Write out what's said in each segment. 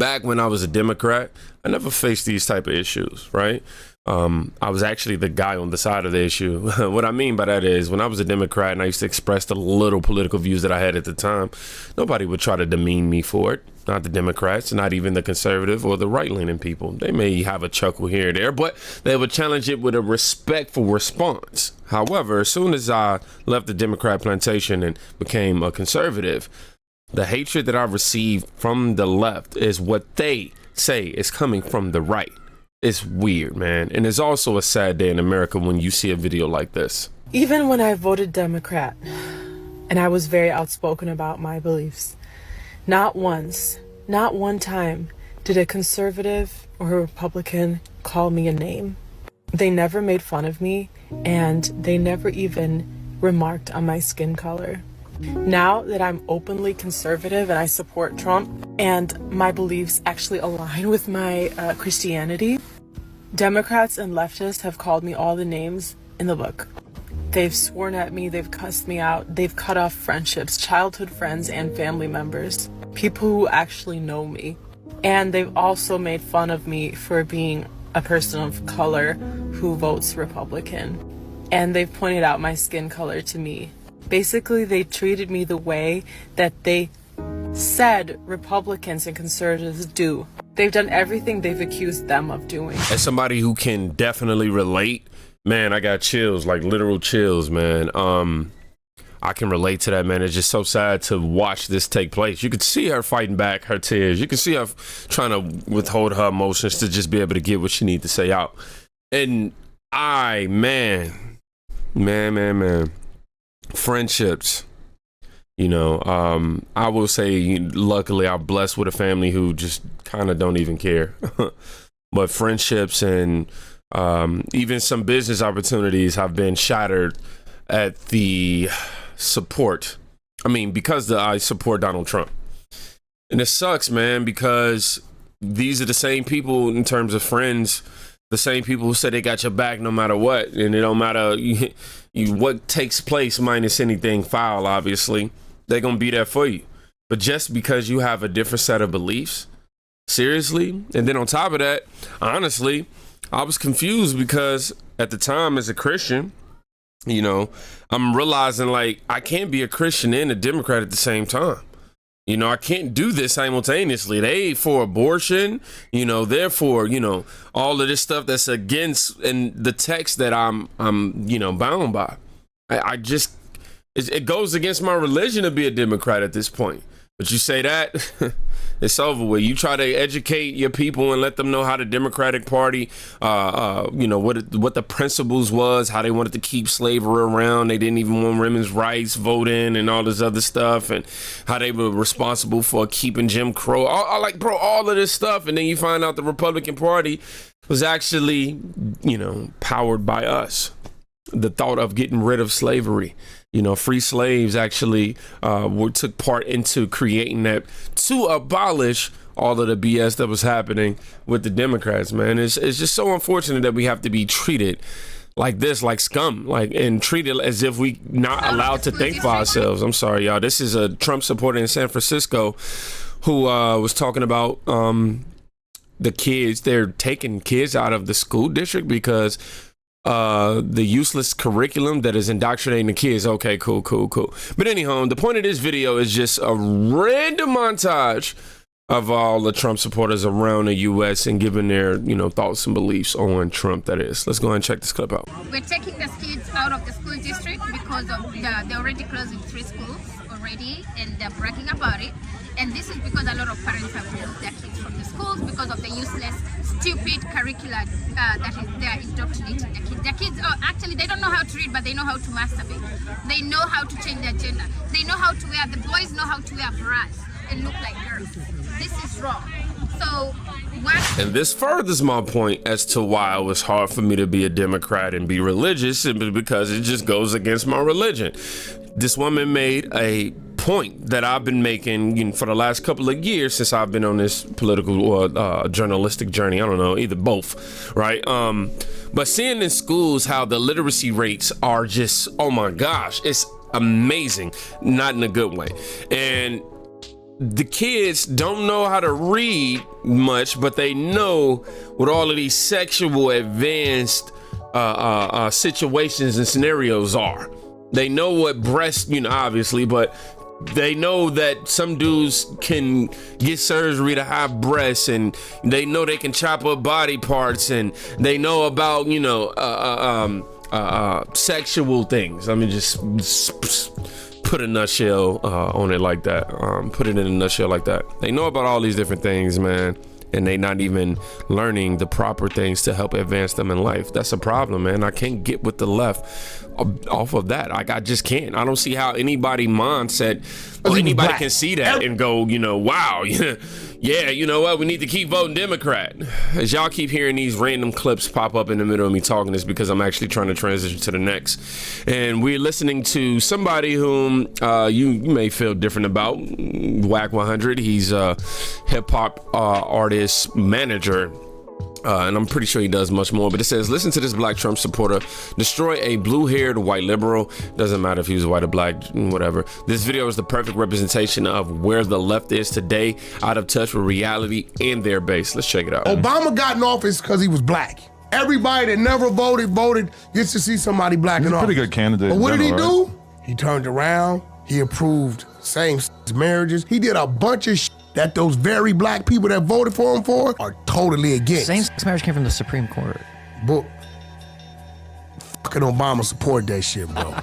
back when I was a Democrat, I never faced these type of issues, right? I was actually the guy on the side of the issue. What I mean by that is when I was a Democrat and I used to express the little political views that I had at the time, nobody would try to demean me for it. Not the Democrats, not even the conservative or the right-leaning people. They may have a chuckle here and there, but they would challenge it with a respectful response. However, as soon as I left the Democrat plantation and became a conservative, the hatred that I received from the left is what they say is coming from the right. It's weird, man. And it's also a sad day in America when you see a video like this. Even when I voted Democrat and I was very outspoken about my beliefs, not once, not one time did a conservative or a Republican call me a name. They never made fun of me, and they never even remarked on my skin color. Now that I'm openly conservative and I support Trump and my beliefs actually align with my Christianity, Democrats and leftists have called me all the names in the book. They've sworn at me, they've cussed me out, they've cut off friendships, childhood friends and family members, people who actually know me. And they've also made fun of me for being a person of color who votes Republican. And they've pointed out my skin color to me. Basically, they treated me the way that they said Republicans and conservatives do. They've done everything they've accused them of doing. As somebody who can definitely relate, man, I got chills, like literal chills, man. I can relate to that, man. It's just so sad to watch this take place. You could see her fighting back her tears. You can see her trying to withhold her emotions to just be able to get what she needs to say out. And man, friendships, you know, I will say, luckily I'm blessed with a family who just kind of don't even care. But friendships and even some business opportunities have been shattered at the support. I mean, because I support Donald Trump. And it sucks, man, because these are the same people in terms of friends, the same people who say they got your back no matter what. And it don't matter what takes place minus anything foul, obviously. They're going to be there for you. But just because you have a different set of beliefs, seriously? And then on top of that, honestly, I was confused because at the time as a Christian, you know, I'm realizing like I can't be a Christian and a Democrat at the same time. You know, I can't do this simultaneously. They for abortion, you know, therefore, you know, all of this stuff that's against and the text that I'm you know, bound by. I just, it goes against my religion to be a Democrat at this point. But you say that, it's over with. You try to educate your people and let them know how the Democratic Party, you know, what the principles was, how they wanted to keep slavery around. They didn't even want women's rights voting and all this other stuff, and how they were responsible for keeping Jim Crow. All of this stuff. And then you find out the Republican Party was actually, you know, powered by us. The thought of getting rid of slavery. You know, free slaves actually took part into creating that to abolish all of the BS that was happening with the Democrats, man. It's just so unfortunate that we have to be treated like this, like scum, like, and treated as if we not allowed to think for ourselves. I'm sorry, y'all. This is a Trump supporter in San Francisco who was talking about the kids. They're taking kids out of the school district because the useless curriculum that is indoctrinating the kids. Okay, cool. But anyhow, the point of this video is just a random montage of all the Trump supporters around the U.S. and giving their, you know, thoughts and beliefs on Trump, that is. Let's go ahead and check this clip out. We're taking the kids out of the school district because of they're already closing 3 schools already, and they're bragging about it. And this is because a lot of parents have removed their kids from the schools because of the useless, stupid curricula they're indoctrinating the kids. The kids, actually, they don't know how to read, but they know how to masturbate. They know how to change their gender. They know how to wear, the boys know how to wear bras and look like girls. This is wrong. So, and this furthers my point as to why it was hard for me to be a Democrat and be religious, simply because it just goes against my religion. This woman made a point that I've been making, you know, for the last couple of years since I've been on this political or journalistic journey. I don't know, either both, right? But seeing in schools how the literacy rates are just, oh my gosh, it's amazing, not in a good way. And the kids don't know how to read much, but they know what all of these sexual advanced situations and scenarios are. They know what breast, obviously, but they know that some dudes can get surgery to have breasts, and they know they can chop up body parts, and they know about, sexual things. I mean, just put a nutshell on it like that. Put it in a nutshell like that. They know about all these different things, man, and they not even learning the proper things to help advance them in life. That's a problem, man. I can't get with the left off of that. Like, I just can't. I don't see how anybody mindset or anybody can see that and go, wow, yeah, you know what? We need to keep voting Democrat. As y'all keep hearing these random clips pop up in the middle of me talking, this because I'm actually trying to transition to the next. And we're listening to somebody whom you may feel different about, Whack 100. He's a hip hop artist manager. And I'm pretty sure he does much more, but it says, listen to this black Trump supporter destroy a blue-haired white liberal. Doesn't matter if he was white or black, whatever. This video is the perfect representation of where the left is today, out of touch with reality and their base. Let's check it out. Obama got in office because he was black. Everybody that never voted gets to see somebody black in office. He's a pretty good candidate. But what did he do? He turned around, he approved same-sex marriages. He did a bunch of shit that those very black people that voted for him are totally against. Same-sex marriage came from the Supreme Court. But fucking Obama supported that shit, bro.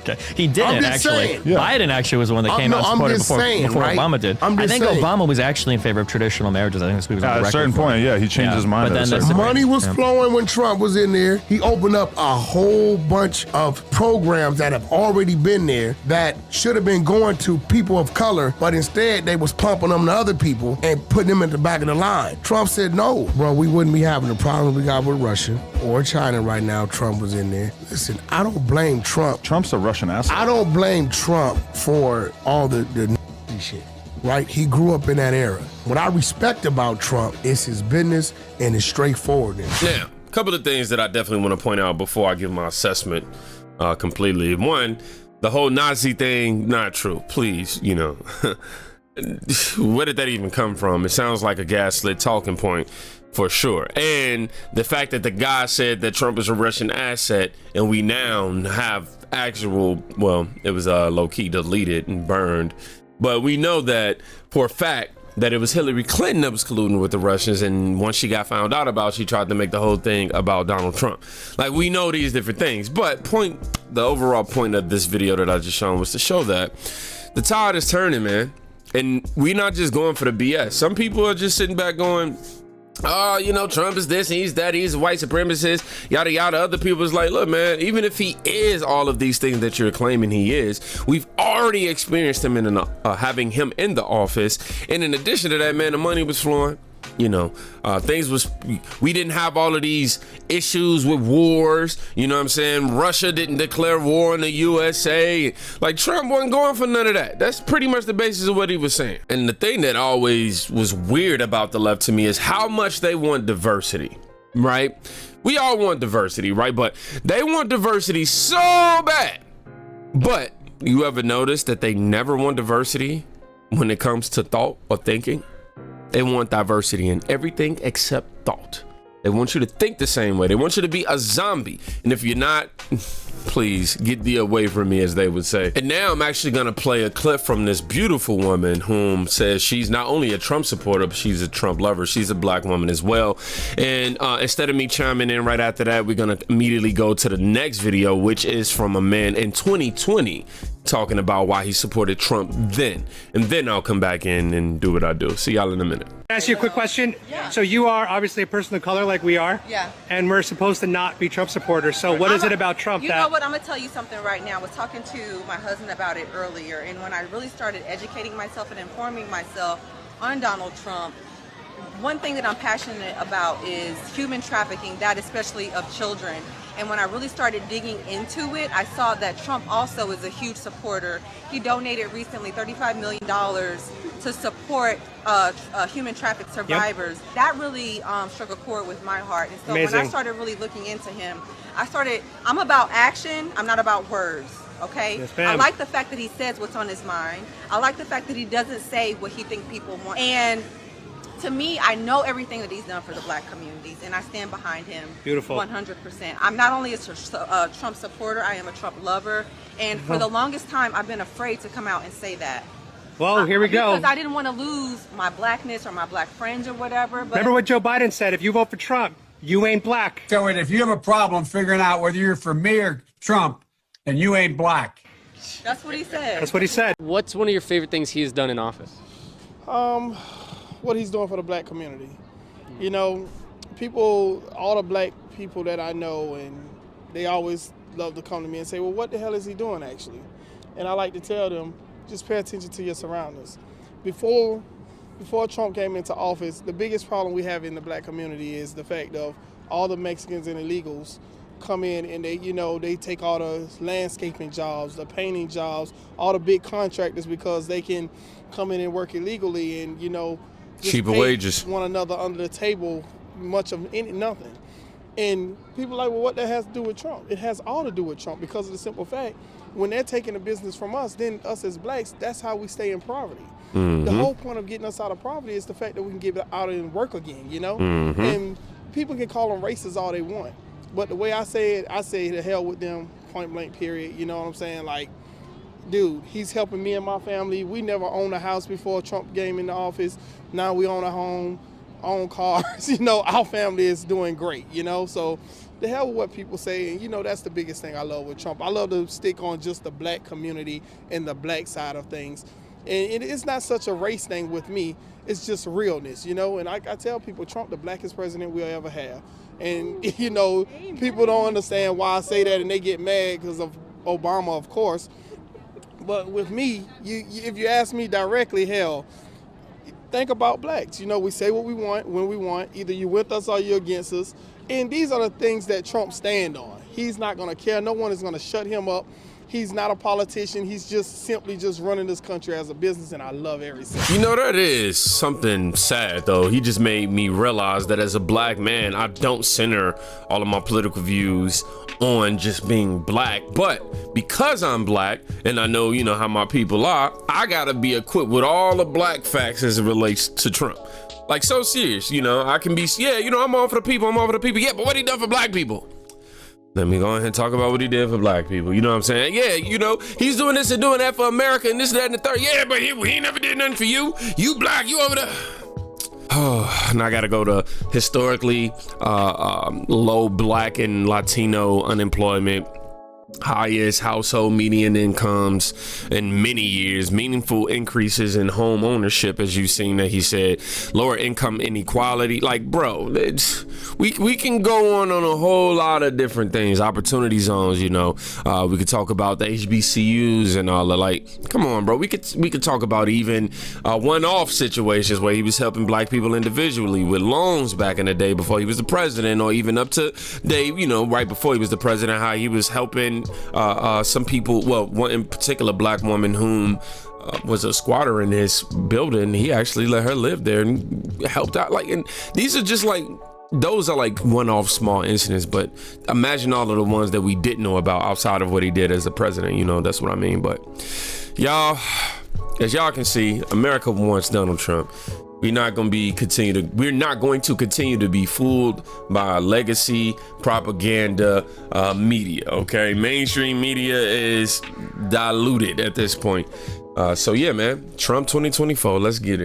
Okay. He didn't actually. Biden actually was the one that came out and supported before Obama did. I think Obama was actually in favor of traditional marriages. I think this was on the record. At a certain point, he changed his mind. But then money was flowing when Trump was in there. He opened up a whole bunch of programs that have already been there that should have been going to people of color, but instead they was pumping them to other people and putting them at the back of the line. Trump said, no, bro, we wouldn't be having the problems we got with Russia or China right now. Trump was in there. Listen, I don't blame Trump. Trump's a Russian asshole. I don't blame Trump for all the shit, right? He grew up in that era. What I respect about Trump is his business and his straightforwardness. Now, a couple of things that I definitely want to point out before I give my assessment completely. One, the whole Nazi thing, not true. Please, where did that even come from? It sounds like a gaslit talking point. For sure. And the fact that the guy said that Trump is a Russian asset and we now have actual, well, it was low-key deleted and burned, but we know that for a fact that it was Hillary Clinton that was colluding with the Russians, and once she got found out about, she tried to make the whole thing about Donald Trump. Like, we know these different things, but the overall point of this video that I just shown was to show that the tide is turning, man, and we're not just going for the BS. Some people are just sitting back going, oh, Trump is this and he's that, he's a white supremacist, yada yada. Other people is like, look, man, even if he is all of these things that you're claiming he is, we've already experienced him in having him in the office. And in addition to that, man, the money was flowing. We didn't have all of these issues with wars. You know what I'm saying? Russia didn't declare war on the USA. Like, Trump wasn't going for none of that. That's pretty much the basis of what he was saying. And the thing that always was weird about the left to me is how much they want diversity, right? We all want diversity, right? But they want diversity so bad. But you ever notice that they never want diversity when it comes to thought or thinking? They want diversity in everything except thought. They want you to think the same way. They want you to be a zombie. And if you're not, please get thee away from me, as they would say. And now I'm actually going to play a clip from this beautiful woman whom says she's not only a Trump supporter, but she's a Trump lover. She's a black woman as well. And instead of me chiming in right after that, we're going to immediately go to the next video, which is from a man in 2020 talking about why he supported Trump then. And then I'll come back in and do what I do. See y'all in a minute. Can I ask you a quick question? Yeah. So you are obviously a person of color like we are. Yeah. And we're supposed to not be Trump supporters. So what is it about Trump You know what? I'm going to tell you something right now. I was talking to my husband about it earlier. And when I really started educating myself and informing myself on Donald Trump, one thing that I'm passionate about is human trafficking, that especially of children. And when I really started digging into it, I saw that Trump also is a huge supporter. He donated recently $35 million to support human trafficked survivors. Yep. That really struck a chord with my heart. And so when I started really looking into him, I'm about action, I'm not about words. Okay? Yes, ma'am. I like the fact that he says what's on his mind. I like the fact that he doesn't say what he thinks people want. And to me, I know everything that he's done for the black communities, and I stand behind him. Beautiful. 100%. I'm not only a Trump supporter, I am a Trump lover. And for the longest time, I've been afraid to come out and say that. Well, here we go. Because I didn't want to lose my blackness or my black friends or whatever. But remember what Joe Biden said, if you vote for Trump, you ain't black. So if you have a problem figuring out whether you're for me or Trump, then you ain't black. That's what he said. That's what he said. What's one of your favorite things he's done in office? What he's doing for the black community. You know, people, all the black people that I know, and they always love to come to me and say, well, what the hell is he doing actually? And I like to tell them, just pay attention to your surroundings. Before Trump came into office, the biggest problem we have in the black community is the fact of all the Mexicans and illegals come in and they take all the landscaping jobs, the painting jobs, all the big contractors because they can come in and work illegally and, just cheaper pay wages, one another under the table, much of nothing. And people are like, well, what that has to do with Trump? It has all to do with Trump because of the simple fact, when they're taking the business from us, then us as blacks, that's how we stay in poverty. Mm-hmm. The whole point of getting us out of poverty is the fact that we can get out and work again, Mm-hmm. And people can call them racist all they want. But the way I say it, I say to hell with them, point blank, period. You know what I'm saying? Like, dude, he's helping me and my family. We never owned a house before Trump came in the office. Now we own a home, own cars. Our family is doing great, So the hell with what people say. And, that's the biggest thing I love with Trump. I love to stick on just the black community and the black side of things. And it's not such a race thing with me. It's just realness, And I tell people, Trump, the blackest president we'll ever have. And, people don't understand why I say that and they get mad because of Obama, of course. But with me, if you ask me directly, hell, think about blacks. We say what we want when we want. Either you with us or you're against us. And these are the things that Trump stand on. He's not going to care. No one is going to shut him up. He's not a politician. He's just simply running this country as a business, and I love every second. That is something sad, though. He just made me realize that as a black man, I don't center all of my political views on just being black. But because I'm black, and I know, how my people are, I gotta be equipped with all the black facts as it relates to Trump. Like, so serious, I can be, I'm all for the people, Yeah, but what he done for black people? Let me go ahead and talk about what he did for black people. You know what I'm saying? Yeah, he's doing this and doing that for America and this, that, and the third. Yeah, but he never did nothing for you. You black, you over there. Oh, and I gotta go to historically low black and Latino unemployment, highest household median incomes in many years, meaningful increases in home ownership, as you've seen that he said, lower income inequality. Like, bro, we can go on a whole lot of different things, opportunity zones, we could talk about the HBCUs and all that. Like, come on, bro, we could talk about even one-off situations where he was helping black people individually with loans back in the day before he was the president, or even up to day, right before he was the president, how he was helping some people, one in particular, black woman whom was a squatter in his building. He actually let her live there and helped out. Like, and these are just like, those are like one-off small incidents, but imagine all of the ones that we didn't know about outside of what he did as a president. That's what I mean. But y'all, as y'all can see, America wants Donald Trump. We're not going to continue to be fooled by legacy propaganda media. Okay, mainstream media is diluted at this point. So yeah, man, Trump 2024. Let's get it.